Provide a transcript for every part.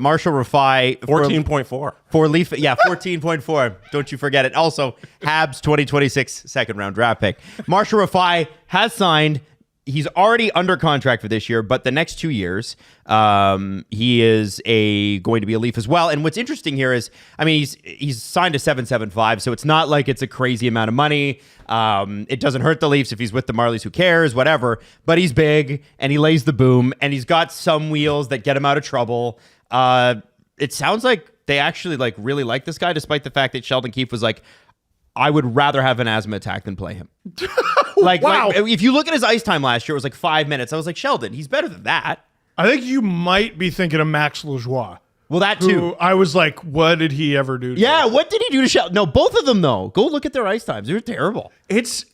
Marshall Rifai. 14.4. For Leaf, yeah, 14.4. Don't you forget it. Also, Habs 2026 second round draft pick. Marshall Rifai has signed. He's already under contract for this year, but the next 2 years, he is going to be a Leaf as well. And what's interesting here is, I mean, he's signed a 7.75, so it's not like it's a crazy amount of money. It doesn't hurt the Leafs if he's with the Marlies. Who cares? Whatever. But he's big and he lays the boom, and he's got some wheels that get him out of trouble. It sounds like they actually really like this guy, despite the fact that Sheldon Keefe was like, I would rather have an asthma attack than play him. Wow. If you look at his ice time last year, it was like 5 minutes. I was like, Sheldon, he's better than that. I think you might be thinking of Max Lajoie. Well, that too. I was like, what did he ever do? Yeah, what did he do to Sheldon? No, both of them though. Go look at their ice times. They're terrible. It's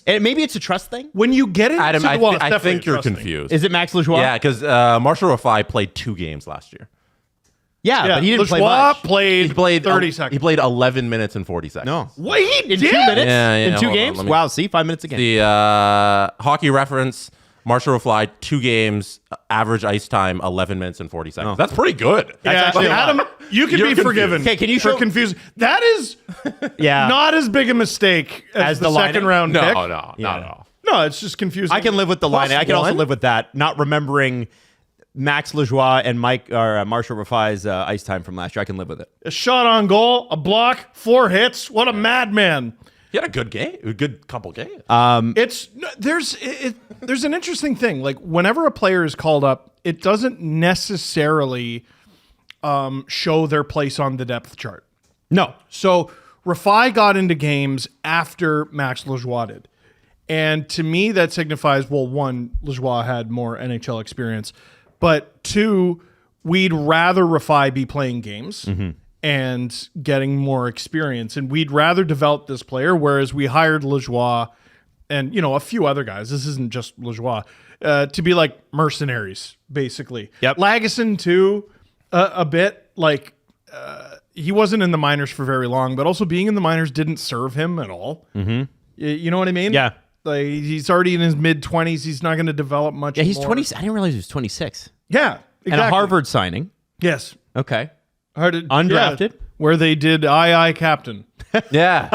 and maybe it's a trust thing. when you get into Adam, it's I definitely think you're trusting. confused. Is it Max Lajoie? Yeah, because Marshall Rifai played 2 games last year. Yeah, but he didn't play Lajoie much. played, He played 30 seconds. He played 11 minutes and 40 seconds. No. Wait, he In did? 2 minutes? Yeah, in 2 hold on, games? let me- Wow, see? 5 minutes a game. The hockey reference, Marshall Rifai, 2 games, average ice time, 11 minutes and 40 seconds. Oh. That's pretty good. Yeah, actually a Adam, you can You're be confused. forgiven. Okay, can you for show- confusing? That is Yeah. not as big a mistake as the second lineup? No, round pick. no, not at all. No, it's just confusing. I can live with the line. Plus I can also one? live with that. Not remembering Max Lajoie and Marshall Rifai's ice time from last year. I can live with it. A shot on goal, a block, 4 hits. What a madman! He had a good game, a good couple games. There's an interesting thing. Like whenever a player is called up, it doesn't necessarily show their place on the depth chart. No. So Rifai got into games after Max Lajoie did. And to me, that signifies, well, 1, Lajoie had more NHL experience. But 2, we'd rather Rifai be playing games and getting more experience. And we'd rather develop this player, whereas we hired Lajoie and, a few other guys. This isn't just Lajoie. To be like mercenaries, basically. Yep. Lagesson, too, a bit. He wasn't in the minors for very long, but also being in the minors didn't serve him at all. Mm-hmm. You know what I mean? Yeah. Like he's already in his mid-20s. He's not going to develop much. Yeah, he's more. 20. I didn't realize he was 26. Yeah, exactly. And a Harvard signing. Yes. Okay. Undrafted. Where they did I captain. Yeah.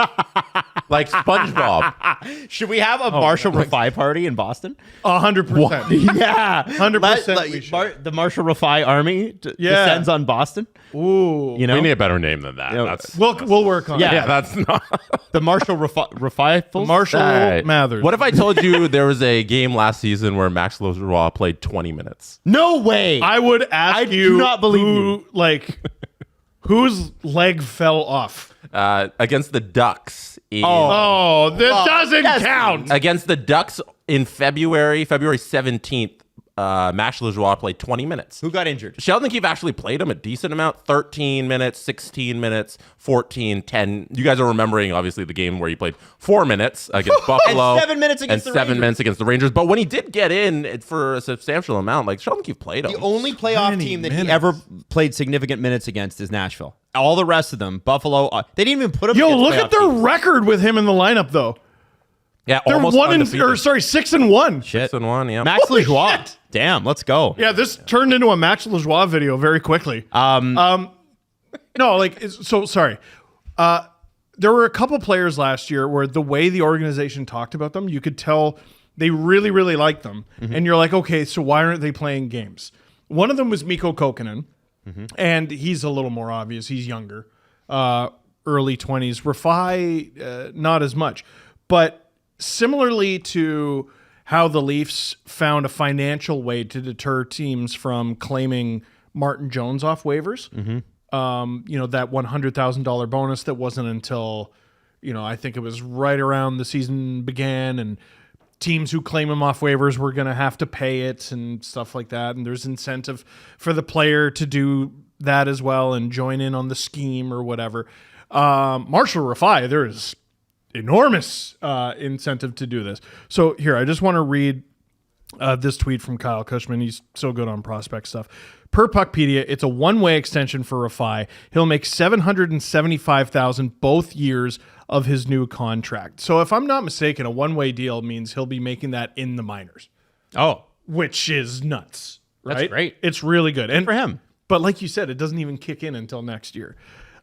Like SpongeBob. Should we have a Marshall Rifai party in Boston? 100%. Yeah. 100% we should. The Marshall Rifai army descends on Boston. Ooh. You know? We need a better name than that. That's We'll work on Yeah. it. yeah, that's not. The Marshall Rifai. Marshall Right. Mathers. What if I told you there was a game last season where Max Lajoie played 20 minutes? No way. I would ask I you do not believe who, whose leg fell off? Against the Ducks. Oh, that doesn't yes. count. Against the Ducks in February 17th, Max Lajoie played 20 minutes. Who got injured? Sheldon Keefe actually played him a decent amount, 13 minutes, 16 minutes, 14, 10. You guys are remembering, obviously, the game where he played 4 minutes against Buffalo. And 7 minutes against and the 7 Rangers. minutes against the Rangers. But when he did get in for a substantial amount, Sheldon Keefe played him. The only playoff 20 team that minutes. he ever played significant minutes against is Nashville. All the rest of them, Buffalo, they didn't even put him. Yo, against look playoff at their teams. record with him in the lineup, though. Yeah, They're almost 6-1. Shit. 6-1, yeah. Max Holy Lajoie. shit. Damn, let's go. Yeah, this turned into a Max Lajoie video very quickly. No, sorry. There were a couple players last year where the way the organization talked about them, you could tell they really, really liked them. And you're like, okay, so why aren't they playing games? One of them was Mikko Kokkonen, and he's a little more obvious. He's younger, early 20s. Rifai, not as much. But similarly to how the Leafs found a financial way to deter teams from claiming Martin Jones off waivers, that $100,000 bonus that wasn't until, I think it was right around the season began, and teams who claim him off waivers were going to have to pay it and stuff like that. And there's incentive for the player to do that as well and join in on the scheme or whatever. Marshall Rifai, there is enormous incentive to do this. So here, I just want to read this tweet from Kyle Cushman. He's so good on prospect stuff. Per Puckpedia, it's a one-way extension for Rifai. He'll make $775,000 both years of his new contract. So if I'm not mistaken, a one-way deal means he'll be making that in the minors, Oh, which is nuts. Right? That's great. It's really good. And for him. But like you said, it doesn't even kick in until next year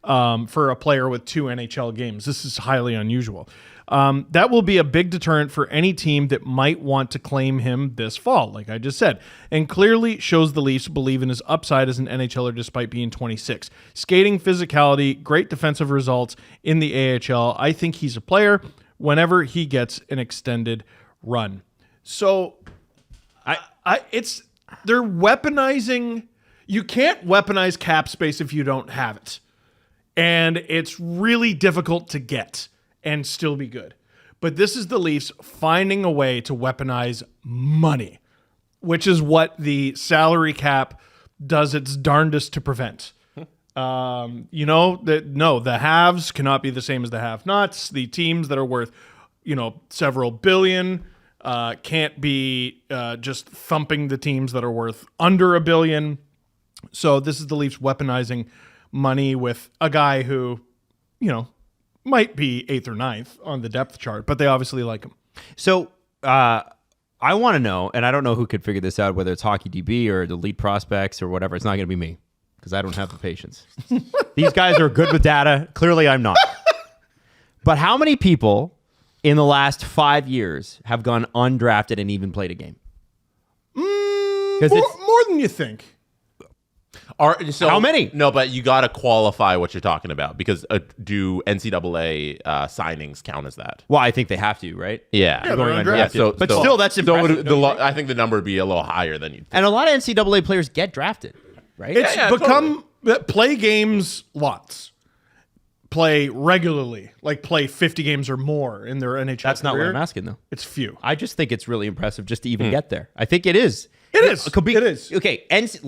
for a player with 2 NHL games. This is highly unusual. That will be a big deterrent for any team that might want to claim him this fall, like I just said, and clearly shows the Leafs believe in his upside as an NHLer despite being 26. Skating, physicality, great defensive results in the AHL. I think he's a player whenever he gets an extended run. So they're weaponizing. You can't weaponize cap space if you don't have it. And it's really difficult to get and still be good. But this is the Leafs finding a way to weaponize money, which is what the salary cap does its darndest to prevent. The haves cannot be the same as the have-nots. The teams that are worth, several billion can't be just thumping the teams that are worth under $1 billion. So this is the Leafs weaponizing money with a guy who, might be 8th or 9th on the depth chart, but they obviously like him. So I want to know, and I don't know who could figure this out, whether it's Hockey DB or the Elite Prospects or whatever. It's not going to be me because I don't have the patience. These guys are good with data. Clearly, I'm not. But how many people in the last 5 years have gone undrafted and even played a game? More than you think. How many? No, but you got to qualify what you're talking about because do NCAA signings count as that? Well, I think they have to, right? Yeah. They're undrafted. But still, that's impressive. I think the number would be a little higher than you think. And a lot of NCAA players get drafted, right? It's become play games lots. Play regularly, like play 50 games or more in their NHL That's not career. what I'm asking, though. It's few. I just think it's really impressive just to even get there. I think it is. It is. It is. Okay,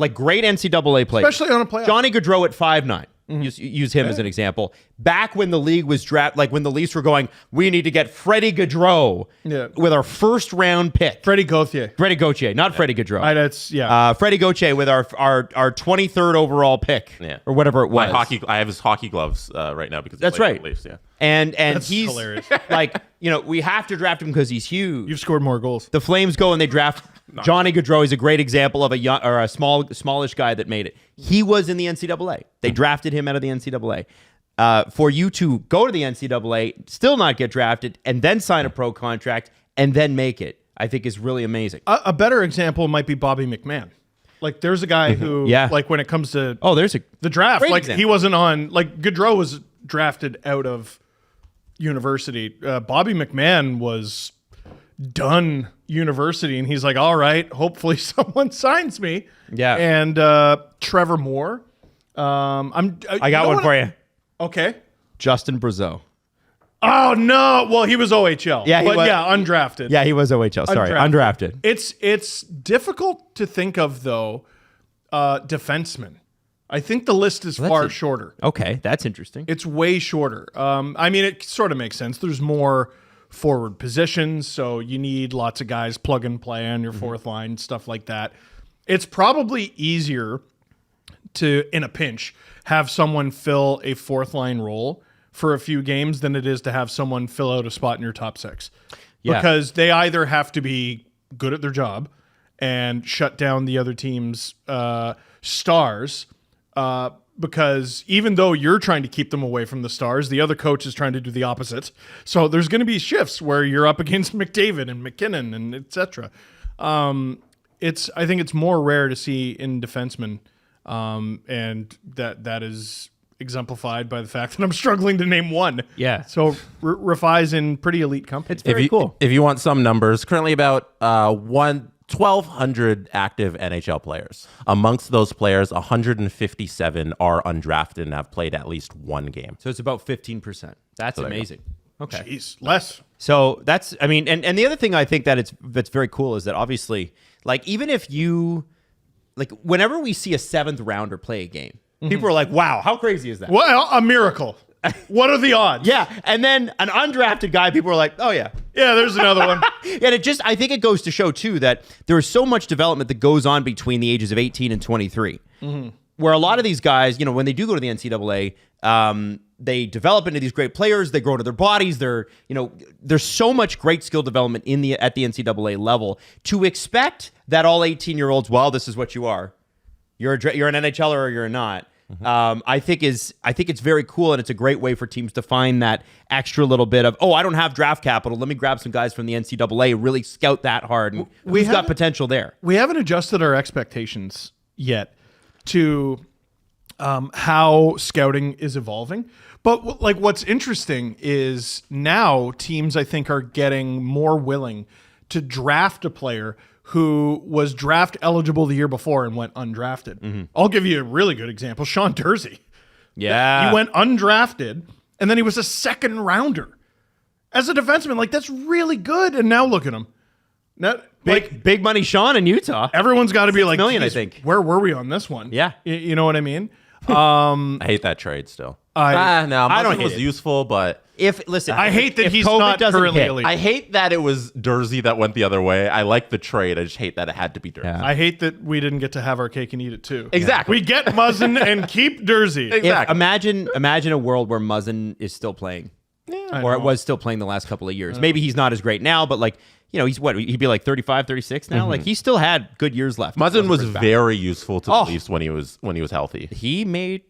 great NCAA players. Especially on a playoff. Johnny Gaudreau at 5'9". Use him as an example. Back when the league was when the Leafs were going, we need to get Freddie Gaudreau with our first round pick. Freddie Gauthier. Not Freddie Gaudreau. Freddie Gauthier with our 23rd overall pick or whatever it was. I have his hockey gloves right now because that's right. The Leafs, And that's he's hilarious. We have to draft him because he's huge. You've scored more goals. The Flames go and they draft Johnny Gaudreau. Is a great example of a smallish guy that made it. He was in the NCAA. They drafted him out of the NCAA. For you to go to the NCAA, still not get drafted, and then sign a pro contract, and then make it, I think is really amazing. A better example might be Bobby McMahon. There's a guy who, when it comes to the draft, example. He wasn't on, Gaudreau was drafted out of university. Bobby McMahon was done university, and he's like, all right, hopefully someone signs me. Yeah. And Trevor Moore. I got one for you. Okay. Justin Brazeau. Oh, no. Well, he was OHL. Yeah, undrafted. Yeah, he was OHL. Sorry, undrafted. It's difficult to think of, though, defensemen. I think the list is far shorter. Okay, that's interesting. It's way shorter. It sort of makes sense. There's more forward positions, so you need lots of guys plug and play on your fourth line, stuff like that. It's probably easier to, in a pinch, have someone fill a fourth line role for a few games than it is to have someone fill out a spot in your top 6. Yeah. Because they either have to be good at their job and shut down the other team's stars, because even though you're trying to keep them away from the stars, the other coach is trying to do the opposite. So there's going to be shifts where you're up against McDavid and McKinnon and etc. I think it's more rare to see in defensemen, and that is exemplified by the fact that I'm struggling to name one. Yeah. So Rifai's in pretty elite company. It's very cool. If you want some numbers, currently about 1,200 active NHL players. Amongst those players, 157 are undrafted and have played at least one game. So it's about 15%. That's amazing. Okay. Jeez, less. So that's, and the other thing I think that's very cool is that obviously, even if you, whenever we see a 7th rounder play a game, people are like, wow, how crazy is that? Well, a miracle. What are the odds? Yeah. And then an undrafted guy, people are like, oh, yeah. Yeah, there's another one. And I think it goes to show, too, that there is so much development that goes on between the ages of 18 and 23. Where a lot of these guys, when they do go to the NCAA, they develop into these great players. They grow into their bodies. There's so much great skill development at the NCAA level. To expect that all 18-year-olds, well, this is what you are. You're an NHLer or you're not. I think it's very cool, and it's a great way for teams to find that extra little bit of, I don't have draft capital. Let me grab some guys from the NCAA, really scout that hard, and we've got potential there. We haven't adjusted our expectations yet to how scouting is evolving. But like, what's interesting is now teams, I think, are getting more willing to draft a player who was draft eligible the year before and went undrafted. I'll give you a really good example. Sean Dursey. Yeah. He went undrafted, and then he was a second rounder as a defenseman. Like, that's really good. And now look at him. Now, Big money Sean in Utah. everyone's got to be like, million, I "Geez, think." Where were we on this one? Yeah. You know what I mean? I hate that trade still. No, I don't Muzzin hate was it. useful, but I hate that if he's COVID not doesn't currently hit, elite. I hate that it was Dursey that went the other way. I like the trade. I just hate that it had to be Dursey. Yeah. I hate that we didn't get to have our cake and eat it too. Exactly. We get Muzzin and keep Dursey. Exactly. Imagine a world where Muzzin is still playing. Or it was still playing the last couple of years. Maybe he's not as great now, but like, he's he'd be like 35, 36 now. Like, he still had good years left. Muzzin was Back. very useful to the Leafs when he was healthy. He made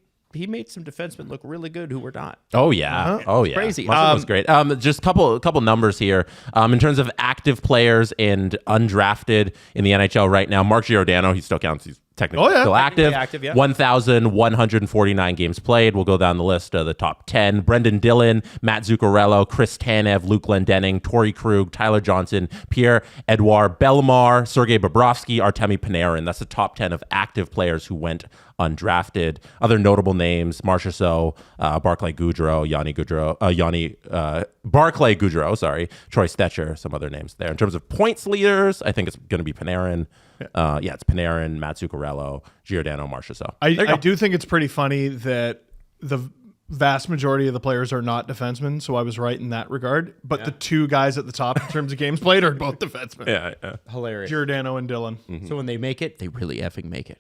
some defensemen look really good who were not. Oh yeah, oh yeah, Crazy. Muzzin was great. Just couple numbers here. In terms of active players and undrafted in the NHL right now, Mark Giordano, he still counts. He's technically still active. Technically active, yeah. 1,149 games played. We'll go down the list of the top 10. Brendan Dillon, Matt Zuccarello, Chris Tanev, Luke Glendening, Torrey Krug, Tyler Johnson, Pierre-Edouard Bellemare, Sergei Bobrovsky, Artemi Panarin. That's the top 10 of active players who went undrafted. Other notable names: Marchessault, Barclay Goodrow, Barclay Goodrow, Troy Stetcher, some other names there. In terms of points leaders, I think it's going to be Panarin. It's Panarin, Matt Zuccarello, Giordano, Marchessault. I do think it's pretty funny that the vast majority of the players are not defensemen, so I was right in that regard. But the two guys at the top in terms of games played are both defensemen. Yeah. Hilarious. Giordano and Dillon. So when they make it, they really effing make it.